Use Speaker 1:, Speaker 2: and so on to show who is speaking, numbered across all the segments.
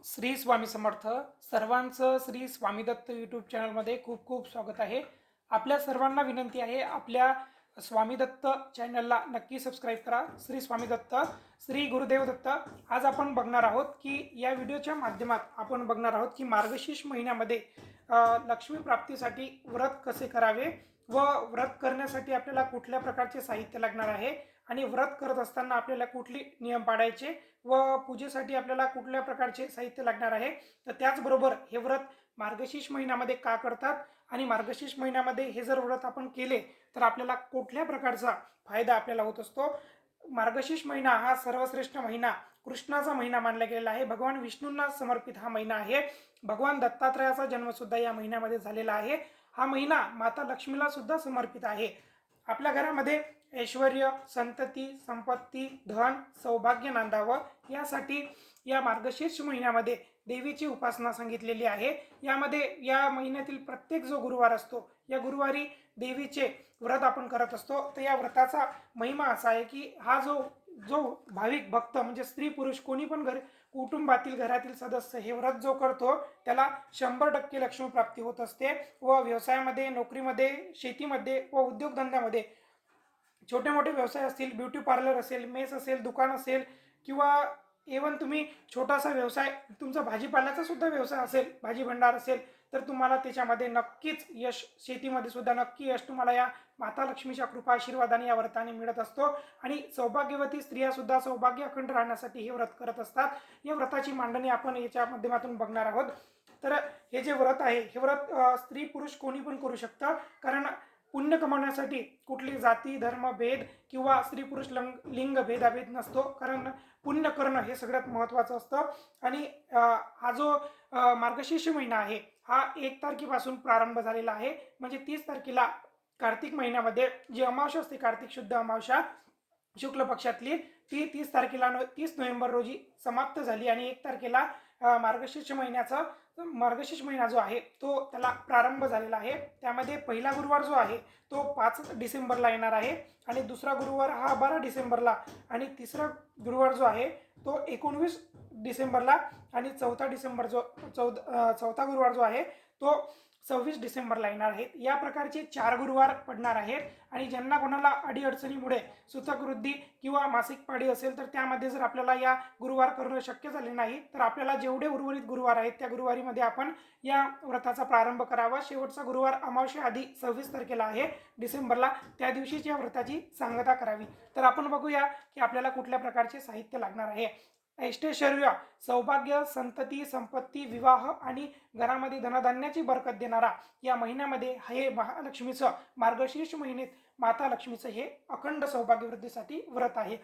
Speaker 1: श्री स्वामी समर्थ. सर्वांचं श्री स्वामी दत्त यूट्यूब चॅनलमध्ये खूप खूप स्वागत आहे. आपल्या सर्वांना विनंती आहे, आपल्या स्वामी दत्त चॅनलला नक्की सबस्क्राईब करा. श्री स्वामी दत्त, श्री गुरुदेव दत्त. आज आपण बघणार आहोत की या व्हिडिओच्या माध्यमात आपण बघणार आहोत की मार्गशीर्ष महिन्यामध्ये लक्ष्मी प्राप्तीसाठी व्रत कसे करावे व व्रत करण्यासाठी आपल्याला कुठल्या प्रकारचे साहित्य लागणार आहे आणि व्रत करत असताना आपल्याला कुठले नियम पाळायचे व पूजेसाठी आपल्याला कुठल्या प्रकारचे साहित्य लागणार आहे. तर त्याचबरोबर हे व्रत मार्गशीर्ष महिन्यामध्ये का करतात आणि मार्गशीर्ष महिन्यामध्ये हे जर व्रत आपण केले तर आपल्याला कुठल्या प्रकारचा फायदा आपल्याला होत असतो. मार्गशीर्ष महिना हा सर्वश्रेष्ठ महिना, कृष्णाचा महिना मानला गेलेला आहे. भगवान विष्णूंना समर्पित हा महिना आहे. भगवान दत्तात्रयाचा जन्म सुद्धा या महिन्यामध्ये झालेला आहे. हा महिना माता लक्ष्मीला सुद्धा समर्पित आहे. आपल्या घरामध्ये ऐश्वर, संतती, संपत्ती, धन, सौभाग्य नांदावं यासाठी या मार्गशीर्ष महिन्यामध्ये देवीची उपासना सांगितलेली आहे. यामध्ये या महिन्यातील प्रत्येक जो गुरुवार असतो या गुरुवारी देवीचे व्रत आपण करत असतो. तर या व्रताचा महिमा असा आहे की हा जो जो भाविक भक्त म्हणजे स्त्री पुरुष कोणी पण कुटुंबातील घरातील सदस्य हे व्रत जो करतो त्याला 100% लक्ष्मी प्राप्ती होत असते. व व्यवसायामध्ये, नोकरीमध्ये, शेतीमध्ये व उद्योगधंद्यामध्ये छोटे मोठे व्यवसाय असतील, ब्युटी पार्लर असेल, मेस असेल, दुकान असेल किंवा इव्हन तुम्ही छोटासा व्यवसाय, तुमचा भाजीपाल्याचा सुद्धा व्यवसाय असेल, भाजी भंडार असेल, तर तुम्हाला त्याच्यामध्ये नक्कीच यश, शेतीमध्ये सुद्धा नक्की यश तुम्हाला या माता लक्ष्मीच्या कृपा आशीर्वादाने या व्रताने मिळत असतो. आणि सौभाग्यवती स्त्रिया सुद्धा सौभाग्य अखंड राहण्यासाठी हे व्रत करत असतात. या व्रताची मांडणी आपण याच्या माध्यमातून बघणार आहोत. तर हे जे व्रत आहे हे व्रत स्त्री पुरुष कोणी पण करू शकतं. कारण पुण्य कमावण्यासाठी कुठली जाती, धर्म, भेद किंवा स्त्री पुरुष लिंग भेदाभेद नसतो. कारण पुण्य करणं हे सगळ्यात महत्त्वाचं असतं. आणि हा जो मार्गशीर्ष महिना आहे हा 1 तारखेपासून प्रारंभ झालेला आहे. म्हणजे 30 तारखेला कार्तिक महिन्यामध्ये जी अमावस्या असते, कार्तिक शुद्ध अमावस्या शुक्ल पक्षातली, ती 30 नोव्हेंबर रोजी समाप्त झाली. आणि 1 तारखेला मार्गशीर्ष महिना जो आहे तो त्याला प्रारंभ झालेला आहे. त्यामध्ये पहिला गुरुवार जो आहे तो 5 डिसेंबरला येणार आहे आणि दुसरा गुरुवार हा 12 डिसेंबरला आणि तिसरा गुरुवार जो आहे तो 19 डिसेंबरला आणि चौथा गुरुवार जो आहे तो 26 डिसेंबरला येणार आहेत. या प्रकारचे 4 गुरुवार पडणार आहेत. आणि ज्यांना कोणाला अडीअडचणीमुळे सुतकवृद्धी किंवा मासिक पाळी असेल तर त्यामध्ये जर आपल्याला या गुरुवार करणं शक्य झाले नाही तर आपल्याला जेवढे उर्वरित गुरुवार आहेत त्या गुरुवारीमध्ये आपण या व्रताचा प्रारंभ करावा. शेवटचा गुरुवार अमावस्या आधी 26 तारखेला आहे डिसेंबरला, त्या दिवशीच या व्रताची सांगता करावी. तर आपण बघूया की आपल्याला कुठल्या प्रकारचे साहित्य लागणार आहे. ऐष्टैश्वर्य, सौभाग्य, संतती, संपत्ती, विवाह आणि घरामध्ये धनधान्याची बरकत देणारा या महिन्यामध्ये हे महालक्ष्मीचं, मार्गशीर्ष महिन्यात माता लक्ष्मीचं हे अखंड सौभाग्यवृद्धीसाठी व्रत आहे.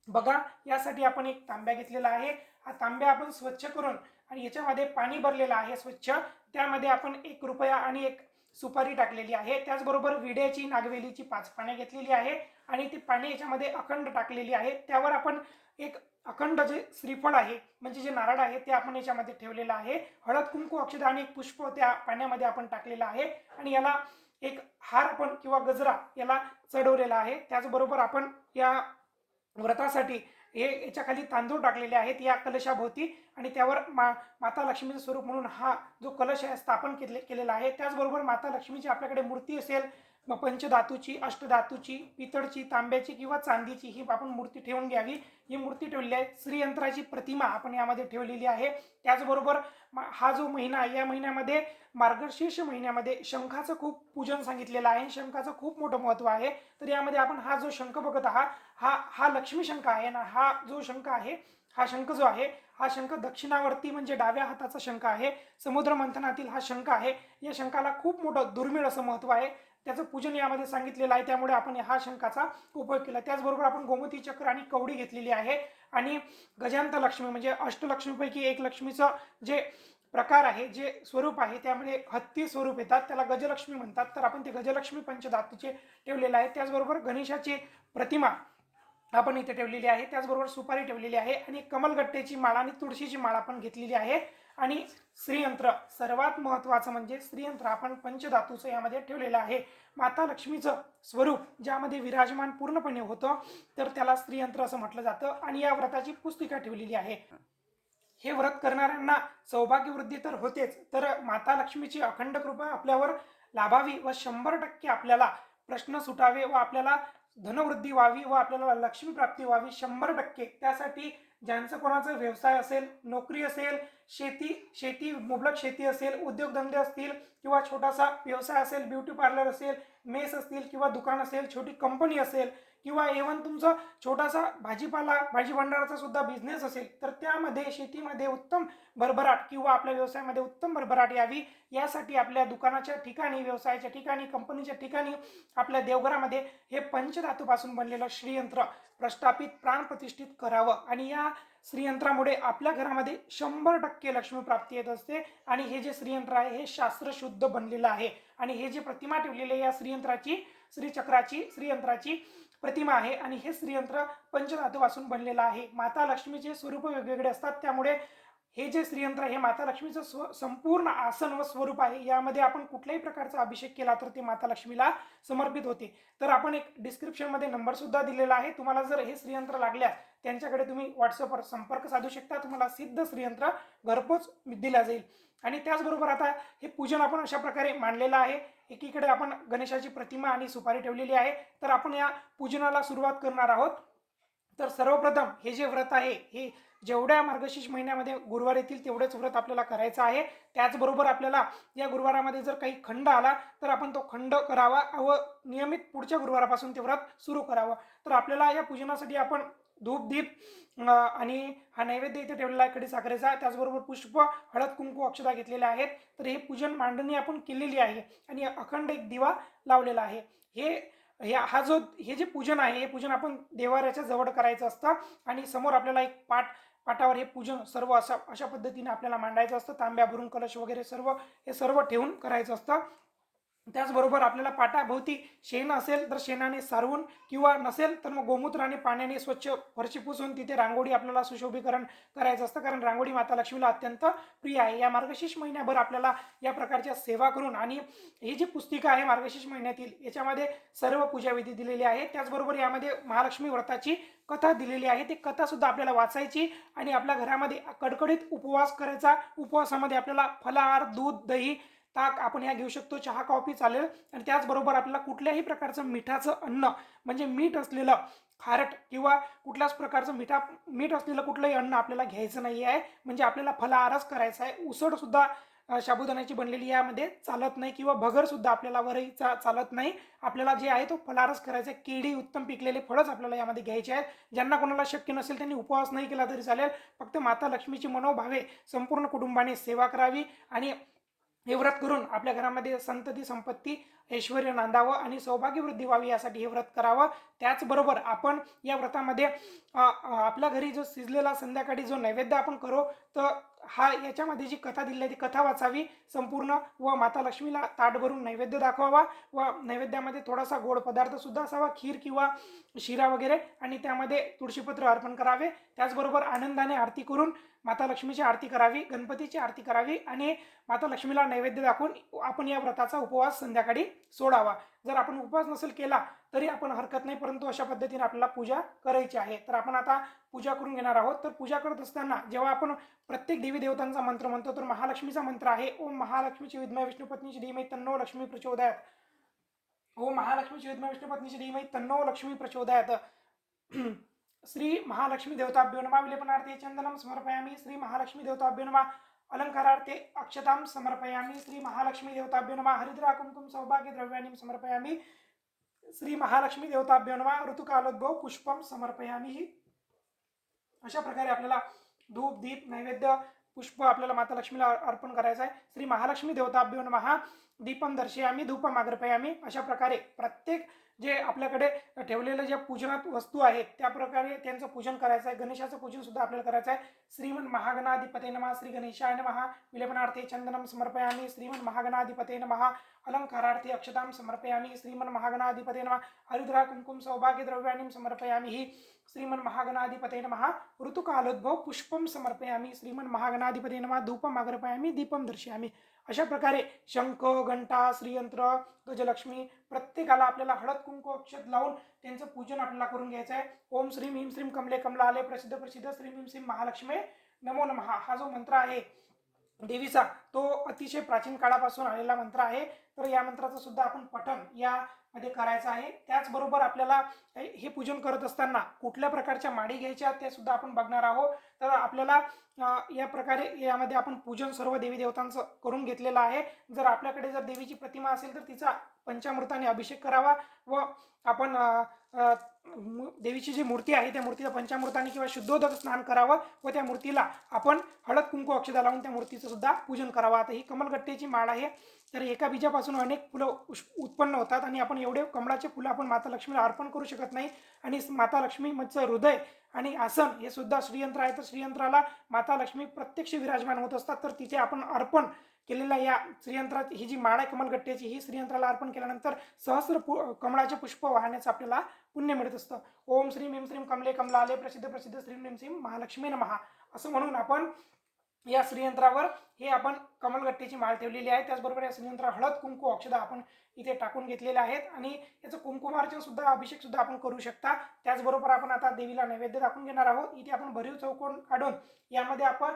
Speaker 1: बघा, यासाठी आपण एक तांब्या घेतलेला आहे. हा तांब्या आपण स्वच्छ करून आणि याच्यामध्ये पाणी भरलेलं आहे स्वच्छ. त्यामध्ये आपण 1 रुपया आणि 1 सुपारी टाकलेली आहे. त्याचबरोबर विड्याची, नागवेलीची 5 पाने घेतलेली आहे आणि ती पाने याच्यामध्ये अखंड टाकलेली आहे. त्यावर आपण एक अखंड जे श्रीफळ आहे म्हणजे जे नारळ आहे ते आपण याच्यामध्ये ठेवलेलं आहे. हळद, कुंकू, अक्षता आणि एक पुष्प त्या पाण्यामध्ये आपण टाकलेलं आहे आणि याला एक हार आपण किंवा गजरा याला चढवलेला आहे. त्याचबरोबर आपण या व्रतासाठी याच्या खाली तांदूळ टाकलेले आहेत या कलशाभोवती आणि त्यावर माता लक्ष्मीचं स्वरूप म्हणून हा जो कलश आहे स्थापन केलेला आहे. त्याचबरोबर माता लक्ष्मीची आपल्याकडे मूर्ती असेल पंचधातूची, अष्टधातूची, पितळची, तांब्याची किंवा चांदीची ही आपण मूर्ती ठेवून घ्यावी. ही मूर्ती ठेवलेली आहे. श्रीयंत्राची प्रतिमा आपण यामध्ये ठेवलेली आहे. त्याचबरोबर हा जो महिना, या महिन्यामध्ये मार्गशीर्ष महिन्यामध्ये शंखाचं खूप पूजन सांगितलेलं आहे. शंखाचं खूप मोठं महत्त्व आहे. तर यामध्ये आपण हा जो शंख बघत आहात हा लक्ष्मी शंख आहे ना. हा जो शंख आहे, हा शंख जो आहे हा शंख दक्षिणावर्ती म्हणजे डाव्या हाताचा शंख आहे. समुद्र मंथनातील हा शंख आहे. या शंखाला खूप मोठं दुर्मिळ असं महत्त्व आहे. त्याचं पूजन यामध्ये सांगितलेलं आहे. त्यामुळे आपण हा शंखाचा उपयोग केला. त्याचबरोबर आपण गोमती चक्र आणि कवडी घेतलेली आहे. आणि गजांत लक्ष्मी म्हणजे अष्टलक्ष्मीपैकी एक लक्ष्मीचं जे प्रकार आहे, जे स्वरूप आहे त्यामध्ये हत्ती स्वरूप येतात, त्याला गजलक्ष्मी म्हणतात. तर आपण ते गजलक्ष्मी पंचधातूचे श्रीफळ आहे. त्याचबरोबर गणेशाची प्रतिमा आपण इथे ठेवलेली आहे. त्याचबरोबर सुपारी ठेवलेली आहे आणि कमलगट्ट्याची माळा आणि तुळशीची माळा आपण घेतलेली आहे. आणि श्रीयंत्र, सर्वात महत्त्वाचं म्हणजे श्रीयंत्र आपण पंचधातूचं यामध्ये ठेवलेलं आहे. माता लक्ष्मीचं स्वरूप ज्यामध्ये विराजमान पूर्णपणे होतं तर त्याला श्रीयंत्र असं म्हटलं जातं. आणि या व्रताची पुस्तिका ठेवलेली आहे. हे व्रत करणाऱ्यांना सौभाग्यवृद्धी तर होतेच, तर माता लक्ष्मीची अखंड कृपा आपल्यावर लाभावी व 100% आपल्याला प्रश्न सुटावे व आपल्याला धनवृद्धी व्हावी व आपल्याला लक्ष्मी प्राप्ती व्हावी 100%. त्यासाठी ज्यांचं कोणाचा व्यवसाय असेल, नोकरी असेल, शेती मुबलक शेती असेल, उद्योगधंदे असतील किंवा छोटासा व्यवसाय असेल, ब्युटी पार्लर असेल, मेस असतील किंवा दुकान असेल, छोटी कंपनी असेल किंवा इव्हन तुमचा छोटासा भाजी भंडाराचा सुद्धा बिझनेस असेल, तर त्यामध्ये शेतीमध्ये उत्तम भरभराट किंवा आपल्या व्यवसायामध्ये उत्तम भरभराट यावी यासाठी आपल्या दुकानाच्या ठिकाणी, व्यवसायाच्या ठिकाणी, कंपनीच्या ठिकाणी, आपल्या देवघरामध्ये हे पंचधातूपासून बनलेलं श्रीयंत्र प्रस्थापित प्राण प्रतिष्ठित करावं आणि या श्रीयंत्रामुळे आपल्या घरामध्ये 100% लक्ष्मी प्राप्ती येत असते. आणि हे जे श्रीयंत्र आहे हे शास्त्रशुद्ध बनलेलं आहे आणि हे जे प्रतिमा ठेवलेली आहे या श्रीयंत्राची प्रतिमा आहे आणि हे श्रीयंत्र पंचधातूपासून बनलेलं आहे. माता लक्ष्मीचे स्वरूप वेगवेगळे असतात, त्यामुळे हे जे श्रीयंत्र हे माता लक्ष्मीचं संपूर्ण आसन व स्वरूप आहे. यामध्ये आपण कुठल्याही प्रकारचा अभिषेक केला तर ते माता लक्ष्मीला समर्पित होते. तर आपण एक डिस्क्रिप्शनमध्ये नंबर सुद्धा दिलेला आहे, तुम्हाला जर हे श्रीयंत्र लागल्यास त्यांच्याकडे तुम्ही व्हॉट्सअपवर संपर्क साधू शकता, तुम्हाला सिद्ध श्रीयंत्र घरपोच दिल्या जाईल. आणि त्याचबरोबर आता हे पूजन आपण अशा प्रकारे मांडलेलं आहे. एकीकडे आपण गणेशाची प्रतिमा आणि सुपारी ठेवलेली आहे, तर आपण या पूजनाला सुरुवात करणार आहोत. तर सर्वप्रथम हे जे व्रत आहे हे जेवढ्या मार्गशीर्ष महिन्यामध्ये गुरुवार येतील तेवढेच व्रत आपल्याला करायचं आहे. त्याचबरोबर आपल्याला या गुरुवारामध्ये जर काही खंड आला तर आपण तो खंड करावा व नियमित पुढच्या गुरुवारापासून ते व्रत सुरू करावं. तर आपल्याला या पूजनासाठी आपण धूप दीप आणि हा नैवेद्य इथे ठेवलेला आहे खडीसाखरेचा, त्याचबरोबर पुष्प, हळद, कुंकू, अक्षता घेतलेल्या आहेत. तर हे पूजन मांडणी आपण केलेली आहे आणि अखंड एक दिवा लावलेला आहे. हे जे पूजन आहे हे पूजन आपण देवाऱ्याच्या जवळ करायचं असतं आणि समोर आपल्याला एक पाटावर हे पूजन सर्व अशा पद्धतीने आपल्याला मांडायचं असतं. तांब्या भरून कलश वगैरे सर्व ठेवून करायचं असतं. त्याचबरोबर आपल्याला पाटाभोवती शेण असेल तर शेणाने सारवून किंवा नसेल तर मग गोमूत्राने पाण्याने स्वच्छ फरशी पुसून तिथे रांगोळी आपल्याला सुशोभीकरण करायचं असतं, कारण रांगोळी माता लक्ष्मीला अत्यंत प्रिय आहे. या मार्गशीर्ष महिन्याभर आपल्याला या प्रकारच्या सेवा करून आणि ही जी पुस्तिका आहे मार्गशीर्ष महिन्यातील याच्यामध्ये सर्व पूजाविधी दिलेली आहे. त्याचबरोबर यामध्ये महालक्ष्मी व्रताची कथा दिलेली आहे, ती कथा सुद्धा आपल्याला वाचायची आणि आपल्या घरामध्ये कडकडीत उपवास करायचा. उपवासामध्ये आपल्याला फलाहार, दूध, दही, ताक आपण ह्या घेऊ शकतो, चहा कॉफी चालेल. आणि त्याचबरोबर आपल्याला कुठल्याही प्रकारचं मिठाचं अन्न म्हणजे मीठ असलेलं खारट किंवा कुठल्याच प्रकारचं मीठ असलेलं कुठलंही अन्न आपल्याला घ्यायचं नाही आहे. म्हणजे आपल्याला फलाहारच करायचा आहे. उसळ सुद्धा साबुदाण्याची बनलेली यामध्ये चालत नाही किंवा भगर सुद्धा आपल्याला वरईचा चालत नाही. आपल्याला जे आहे तो फलाहारच करायचा आहे. केळी, उत्तम पिकलेले फळच आपल्याला यामध्ये घ्यायचे आहेत. ज्यांना कोणाला शक्य नसेल त्यांनी उपवास नाही केला तरी चालेल, फक्त माता लक्ष्मीची मनोभावे संपूर्ण कुटुंबाने सेवा करावी आणि हे व्रत करून आपल्या घरामध्ये संतती, संपत्ती, ऐश्वर्य नांदावं आणि सौभाग्यवृद्धी व्हावी यासाठी हे व्रत करावं. त्याचबरोबर आपण या व्रतामध्ये आपल्या घरी जो शिजलेला संध्याकाळी जो नैवेद्य आपण करू, तर याच्यामध्ये जी कथा दिली आहे ती कथा वाचावी संपूर्ण व माता लक्ष्मीला ताट भरून नैवेद्य दाखवावा व नैवेद्यामध्ये थोडासा गोड पदार्थ सुद्धा असावा, खीर किंवा शिरा वगैरे, आणि त्यामध्ये तुळशीपत्र अर्पण करावे. त्याचबरोबर आनंदाने आरती करून माता लक्ष्मीची आरती करावी, गणपतीची आरती करावी आणि माता लक्ष्मीला नैवेद्य दाखवून आपण या व्रताचा उपवास संध्याकाळी सोडावा. जर आपण उपवास नसेल केला तरी आपण हरकत नाही, परंतु अशा पद्धतीने आपल्याला पूजा करायची आहे. तर आपण आता पूजा करून घेणार आहोत. तर पूजा करत असताना जेव्हा आपण प्रत्येक देवी देवतांचा मंत्र म्हणतो, तर महालक्ष्मीचा मंत्र आहे ओम महालक्ष्मीची विद्महे विष्णुपत्नीची धीमहि तन्नो लक्ष्मी प्रचोदयात. ओम महालक्ष्मीची विद्महे विष्णुपत्नीची धीमहि तन्नो लक्ष्मी प्रचोदयात. श्री महालक्ष्मी देवताभ्यो नमः. विलेपनार्थे चंदनम समर्पयामि. श्री महालक्ष्मी देवताभ्यो नमः. अलंकारार्थे अक्षतां समर्पयामि. श्री महालक्ष्मी देवताभ्यो नमः. हरिद्रा कुंकुम सौभाग्य द्रव्याणि समर्पयामि. श्री महालक्ष्मी देवताभ्यो नमः. ऋतुकालोद्भव पुष्पम समर्पयामि. अशा प्रकारे आपल्याला धूप, दीप, नैवेद्य, पुष्प आपल्याला माता लक्ष्मीला अर्पण करायचं आहे. श्री महालक्ष्मी देवताभ्यो नमः. दीपम दर्शयामि धूपम अग्रपयामि. अशा प्रकारे प्रत्येक जे आपल्याकडे ठेवलेले ज्या पूजनात वस्तू आहेत त्या प्रकारे त्यांचं पूजन करायचं आहे. गणेशाचं पूजन सुद्धा आपल्याला करायचं आहे. श्रीमन महागणाधिपते नमः. श्री गणेशाय नमः. विलेपनार्थे चंदनम समर्पयामि. श्रीमन महागणाधिपते नमः. अलंकारार्थे अक्षतां समर्पयामि. श्रीमन महागणाधिपते नमः. हरिद्रा कुंकुम सौभाग्य द्रव्याणि समर्पयामि. श्रीमन महागणाधिपते नमः. ऋतुकालोद्भव पुष्पम समर्पयामि. श्रीमन महागणाधिपते नमः. धूपम अग्रपयामि. दीपम दर्शयामि. अशा प्रकारे शंख, घंटा, श्रीयंत्र, गजलक्ष्मी प्रत्येकाला आपल्याला हळद, कुंकू, अक्षत लावून त्यांचं पूजन आपल्याला करून घ्यायचं आहे. ओम श्रीम ह्रीम श्रीम कमले कमलालय प्रसिद्ध प्रसिद्ध श्रीम ह्रीम श्रीम महालक्ष्मी नमो नमः हा जो मंत्र आहे देवीचा, तो अतिशय प्राचीन काळापासून आलेला मंत्र आहे. तर या मंत्राचं सुद्धा आपण पठण यामध्ये करायचं आहे. त्याचबरोबर आपल्याला हे पूजन करत असताना कुठल्या प्रकारच्या माळी घ्यायच्या ते सुद्धा आपण बघणार आहोत. तर आपल्याला या प्रकारे यामध्ये आपण पूजन सर्व देवी देवतांचं करून घेतलेलं आहे. जर आपल्याकडे जर देवीची प्रतिमा असेल तर तिचा पंचामृताने अभिषेक करावा व आपण देवीची जी मूर्ती आहे त्या मूर्तीला पंचामृताने किंवा शुद्धोदक स्नान करावं व त्या मूर्तीला आपण हळद कुंकू अक्षता लावून त्या मूर्तीचं सुद्धा पूजन करावं. आता ही कमलगट्टेची माळ आहे. तर एका बीजापासून अनेक फुलं उत्पन्न होतात आणि आपण एवढे कमळाचे फुलं आपण माता लक्ष्मीला अर्पण करू शकत नाही. आणि माता लक्ष्मीचं हृदय आणि आसन हे सुद्धा श्रीयंत्र आहे. तर श्रीयंत्राला माता लक्ष्मी प्रत्यक्ष विराजमान होत असतात. तर तिथे आपण अर्पण केलेल्या या श्रीयंत्राची ही जी माळ आहे कमलगट्ट्याची, ही श्रीयंत्राला अर्पण केल्यानंतर सहस्र कमळाचे पुष्प वाहण्याचं आपल्याला पुण्य मिळत असतं. ओम श्रीम हिम श्रीम कमले कमलाले प्रसिद्ध प्रसिद्ध श्रीम हिम श्रीम महालक्ष्मी नमः असं म्हणून आपण या श्रीयंत्रावर हे आपण कमलगट्टेची माळ ठेवलेली आहे. त्याचबरोबर या श्रीयंत्रावर हळद कुंकू अक्षता आपण इथे टाकून घेतलेले आहेत आणि याचं कुंकुमार्चन सुद्धा अभिषेक सुद्धा आपण करू शकता. त्याचबरोबर आपण आता देवीला नैवेद्य दाखवून घेणार आहोत. इथे आपण भरीव चौकोन काढून यामध्ये आपण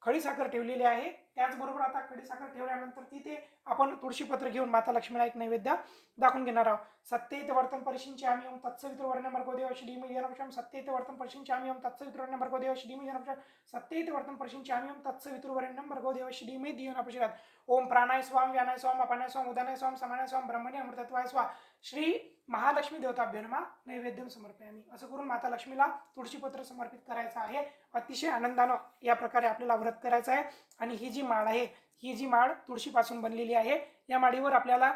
Speaker 1: खडीसाखर ठेवलेली आहे. त्याचबरोबर आता खडीसाखर ठेवल्यानंतर तिथे आपण तुळशीपत्र घेऊन माता लक्ष्मीला एक नैवेद्य दाखवून घेणार आहोत. सत्येत वर्तन परिशिंचामि ओम तत्सवितुर्वरेण्यं भर्गो देवस्य धीमहि धियो न प्रचोदयात्. सत्येत वर्तन परिशिंचामि ओम तत्सवितुर्वरेण्यं भर्गो देवस्य धीमहि धियो न प्रचोदयात्. सत्येत वर्तन परिशिंचामि ओम तत्सवितुर्वरेण्यं भर्गो देवस्य धीमहि धियो न प्रचोदयात्. ओम प्राणाय स्वाम व्यानाय स्वाम अपानाय स्वाम उदानाय स्वाम समानाय स्वाम ब्रह्मणे अमृतत्वाय स्वाहा. श्री महालक्ष्मी देवताभ्यो नमः नैवेद्यम समर्पयामि. असं करून माता लक्ष्मीला तुळशीपत्र समर्पित करायचं आहे. अतिशय आनंदानं या प्रकारे आपल्याला व्रत करायचं आहे. आणि ही जी माळ आहे, ही जी माळ तुळशीपासून बनलेली आहे. या माळीवर आपल्याला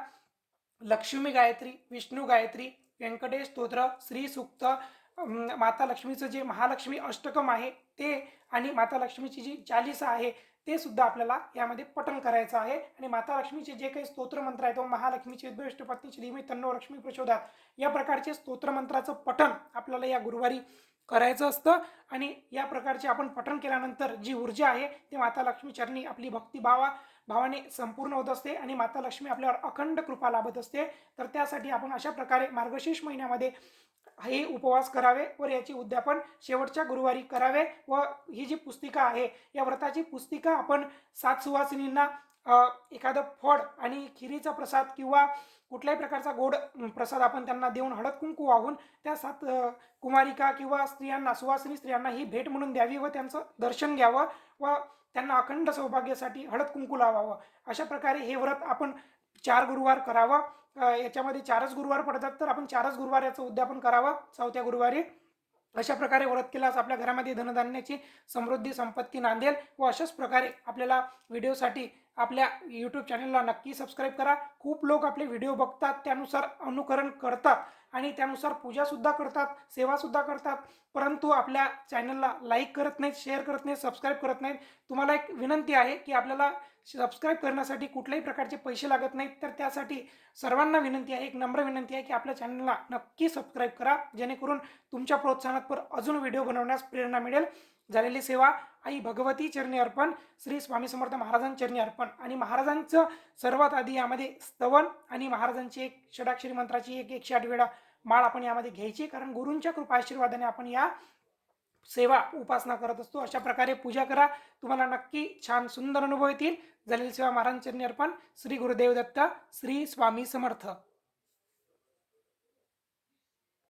Speaker 1: लक्ष्मी गायत्री, विष्णू गायत्री, व्यंकटेश स्तोत्र, श्री सूक्त, माता लक्ष्मीचं जे महालक्ष्मी अष्टकम आहे ते आणि माता लक्ष्मीची जी चालीसा आहे ते सुद्धा आपल्याला यामध्ये पठण करायचं आहे. आणि माता लक्ष्मीचे जे काही स्तोत्र मंत्र आहे तो महालक्ष्मीची उद्भष्टपत्नी धीमहि तन्नो लक्ष्मी प्रचोदयात् या प्रकारचे स्तोत्र मंत्राचं पठण आपल्याला या गुरुवारी करायचं असतं. आणि या प्रकारचे आपण पठण केल्यानंतर जी ऊर्जा आहे ती माता लक्ष्मी चरणी आपली भावाने संपूर्ण होत असते आणि माता लक्ष्मी आपल्यावर अखंड कृपा लाभत असते. तर त्यासाठी आपण अशा प्रकारे मार्गशीर्ष महिन्यामध्ये हे उपवास करावे व याची उद्यापन शेवटच्या गुरुवारी करावे. व ही जी पुस्तिका आहे या व्रताची पुस्तिका आपण 7 सुवासिनींना एखादं फळ आणि खिरीचा प्रसाद किंवा कुठल्याही प्रकारचा गोड प्रसाद आपण त्यांना देऊन हळद कुंकू वाहून त्या 7 कुमारिका किंवा स्त्रियांना, सुवासिनी स्त्रियांना ही भेट म्हणून द्यावी व त्यांचं दर्शन घ्यावं व त्यांना अखंड सौभाग्यासाठी हळद कुंकू लावावं. अशा प्रकारे हे व्रत आपण 4 गुरुवार करावं. याच्यामध्ये 4च गुरुवार पडतात तर आपण 4च गुरुवार याचं उद्यापन करावं 4थ्या गुरुवारी. अशा प्रकारे व्रत केल्यास आपल्या घरामध्ये धनधान्याची समृद्धी संपत्ती नांदेल. व अशाच प्रकारे आपल्याला व्हिडिओसाठी आपल्या यूट्यूब चॅनलला नक्की सबस्क्राईब करा. खूप लोक आपले व्हिडिओ बघतात, त्यानुसार अनुकरण करतात आणि त्यानुसार पूजासुद्धा करतात, सेवासुद्धा करतात, परंतु आपल्या चॅनलला लाईक करत नाहीत, शेअर करत नाहीत, सबस्क्राईब करत नाहीत. तुम्हाला एक विनंती आहे की आपल्याला सबस्क्राईब करण्यासाठी कुठल्याही प्रकारचे पैसे लागत नाहीत. तर त्यासाठी सर्वांना विनंती आहे, एक नम्र विनंती आहे की आपल्या चॅनलला नक्की सबस्क्राईब करा, जेणेकरून तुमच्या प्रोत्साहनात अजून व्हिडिओ बनवण्यास प्रेरणा मिळेल. झालेली सेवा आई भगवती चरणी अर्पण, श्री स्वामी समर्थ महाराजांच्या चरणी अर्पण. आणि महाराजांचं सर्वात आधी यामध्ये स्तवन आणि महाराजांची एक षडाक्षरी मंत्राची 108 वेळा माळ आपण यामध्ये घ्यायची, कारण गुरूंच्या कृपा आशीर्वादाने आपण या सेवा उपासना करत असतो. अशा प्रकारे पूजा करा, तुम्हाला नक्की छान सुंदर अनुभव येतील. झालेली सेवा महाराजांच्या चरणी अर्पण. श्री गुरुदेव दत्त. श्री स्वामी समर्थ.